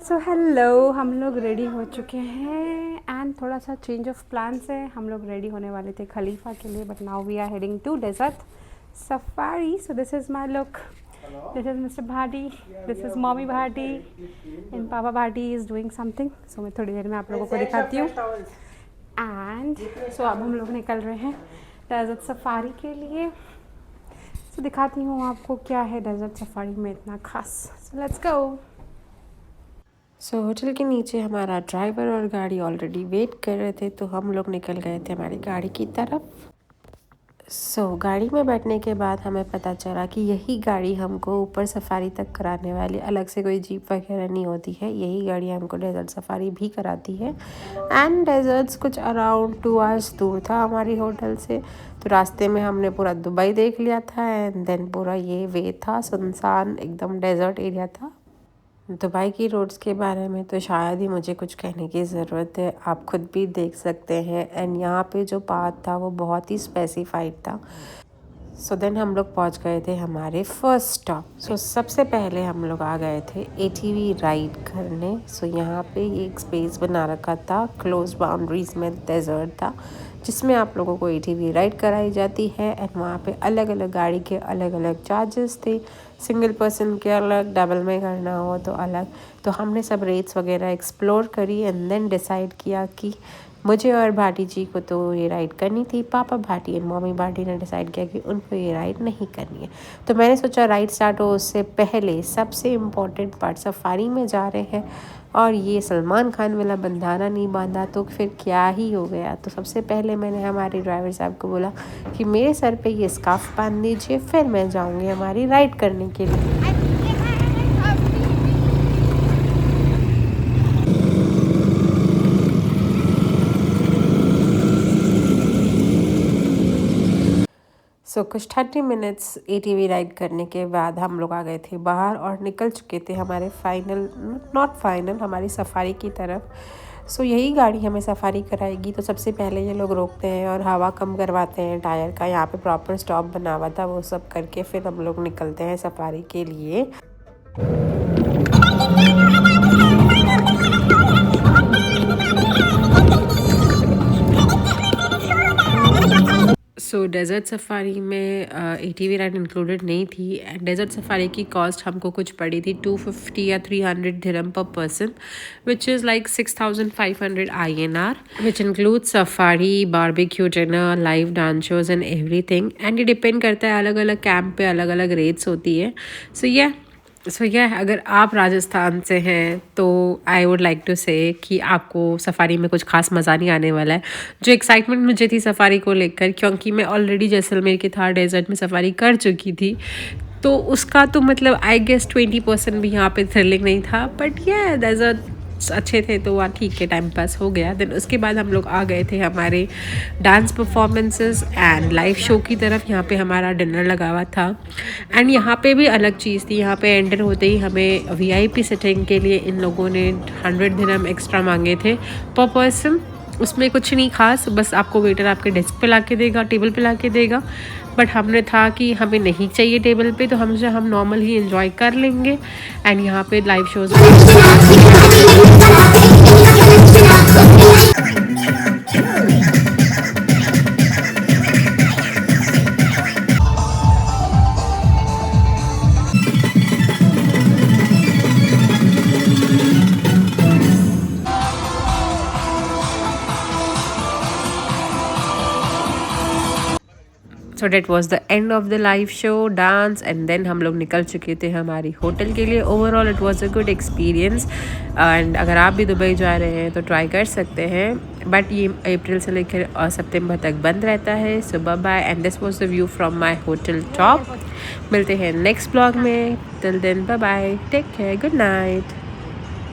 So hello, हम लोग ready हो चुके हैं एंड थोड़ा सा चेंज ऑफ प्लान्स है। हम लोग रेडी होने वाले थे खलीफा के लिए, but now we are heading to desert safari. So this is my look, this is mister Bhati, this is mommy Bhati and papa Bhati is doing something. So मैं थोड़ी देर में आप लोगों को दिखाती हूँ। एंड सो अब हम लोग निकल रहे हैं डेजर्ट सफारी के लिए। सो दिखाती हूँ आपको क्या है डेजर्ट सफारी में इतना खास। So let's go. So hotel के नीचे हमारा ड्राइवर और गाड़ी ऑलरेडी वेट कर रहे थे, तो हम लोग निकल गए थे हमारी गाड़ी की तरफ। गाड़ी में बैठने के बाद हमें पता चला कि यही गाड़ी हमको ऊपर सफारी तक कराने वाली, अलग से कोई जीप वगैरह नहीं होती है, यही गाड़ी हमको डेजर्ट सफारी भी कराती है। एंड डेजर्ट्स कुछ अराउंड 2 आवर्स दूर था हमारी होटल से, तो रास्ते में हमने पूरा दुबई देख लिया था। एंड देन पूरा ये वे था, सुनसान एकदम डेजर्ट एरिया था। दुबई की रोड्स के बारे में तो शायद ही मुझे कुछ कहने की ज़रूरत है, आप खुद भी देख सकते हैं। एंड यहाँ पे जो पाथ था वो बहुत ही स्पेसिफाइड था। देन हम लोग पहुँच गए थे हमारे फर्स्ट स्टॉप। सबसे पहले हम लोग आ गए थे एटीवी राइड करने। यहाँ पे ये एक स्पेस बना रखा था, क्लोज बाउंड्रीज में डेजर्ट था, जिसमें आप लोगों को एटीवी राइड कराई जाती है। एंड वहाँ पे अलग अलग गाड़ी के अलग अलग चार्जेस थे, सिंगल पर्सन के अलग, डबल में करना हो तो अलग। तो हमने सब रेट्स वगैरह एक्सप्लोर करी एंड देन डिसाइड किया कि मुझे और भाटी जी को तो ये राइड करनी थी। पापा भाटी एंड मम्मी भाटी ने डिसाइड किया कि उनको ये राइड नहीं करनी है। तो मैंने सोचा राइड स्टार्ट हो उससे पहले सबसे इम्पॉर्टेंट पार्ट, सफारी में जा रहे हैं और ये सलमान खान वाला बंधाना नहीं बांधा तो फिर क्या ही हो गया। तो सबसे पहले मैंने हमारे ड्राइवर साहब को बोला कि मेरे सर पे ये स्कार्फ बांध दीजिए, फिर मैं जाऊँगी हमारी राइड करने के लिए। कुछ 30 मिनट्स एटीवी राइड करने के बाद हम लोग आ गए थे बाहर और निकल चुके थे हमारे नॉट फाइनल हमारी सफारी की तरफ। यही गाड़ी हमें सफारी कराएगी। तो सबसे पहले ये लोग रोकते हैं और हवा कम करवाते हैं टायर का। यहाँ पे प्रॉपर स्टॉप बना हुआ था, वो सब करके फिर हम लोग निकलते हैं सफारी के लिए। डेज़र्ट सफारी में एटीवी राइड इंक्लूडेड नहीं थी। एंड डेज़र्ट सफारी की कॉस्ट हमको कुछ पड़ी थी 250 या 300 दिरहम पर person, which is like 6500 INR, which include safari, barbecue dinner, live dance shows and everything. And ये डिपेंड करता है, अलग अलग कैंप पे अलग अलग रेट्स होती है। अगर आप राजस्थान से हैं तो आई वुड लाइक टू से कि आपको सफारी में कुछ खास मज़ा नहीं आने वाला है। जो एक्साइटमेंट मुझे थी सफारी को लेकर, क्योंकि मैं ऑलरेडी जैसलमेर के थार डेजर्ट में सफारी कर चुकी थी, तो उसका तो मतलब आई गेस 20% भी यहाँ पे थ्रिलिंग नहीं था। बट ये डेजर्ट अच्छे थे तो वहाँ ठीक है, टाइम पास हो गया। देन उसके बाद हम लोग आ गए थे हमारे dance performances and live show की तरफ। यहाँ पे हमारा डिनर लगा हुआ था। एंड यहाँ पे भी अलग चीज़ थी, यहाँ पे एंटर होते ही हमें VIP सिटिंग के लिए इन लोगों ने 100 दिरहम एक्स्ट्रा मांगे थे पर पर्सन। उसमें कुछ नहीं खास, बस आपको वेटर आपके डेस्क पे ला के देगा, टेबल पे ला के देगा। बट हमने था कि हमें नहीं चाहिए टेबल पे, तो हम नॉर्मल ही एंजॉय कर लेंगे। एंड यहाँ पे live shows that was the end of the live show, dance and then हम लोग निकल चुके थे हमारी होटल के लिए। Overall it was a good experience. And अगर आप भी दुबई जा रहे हैं तो ट्राई कर सकते हैं, बट ये अप्रैल से लेकर सितंबर तक बंद रहता है। So bye bye and this was the view from my hotel top. मिलते हैं नेक्स्ट ब्लॉग में, till then bye bye, take care, good night.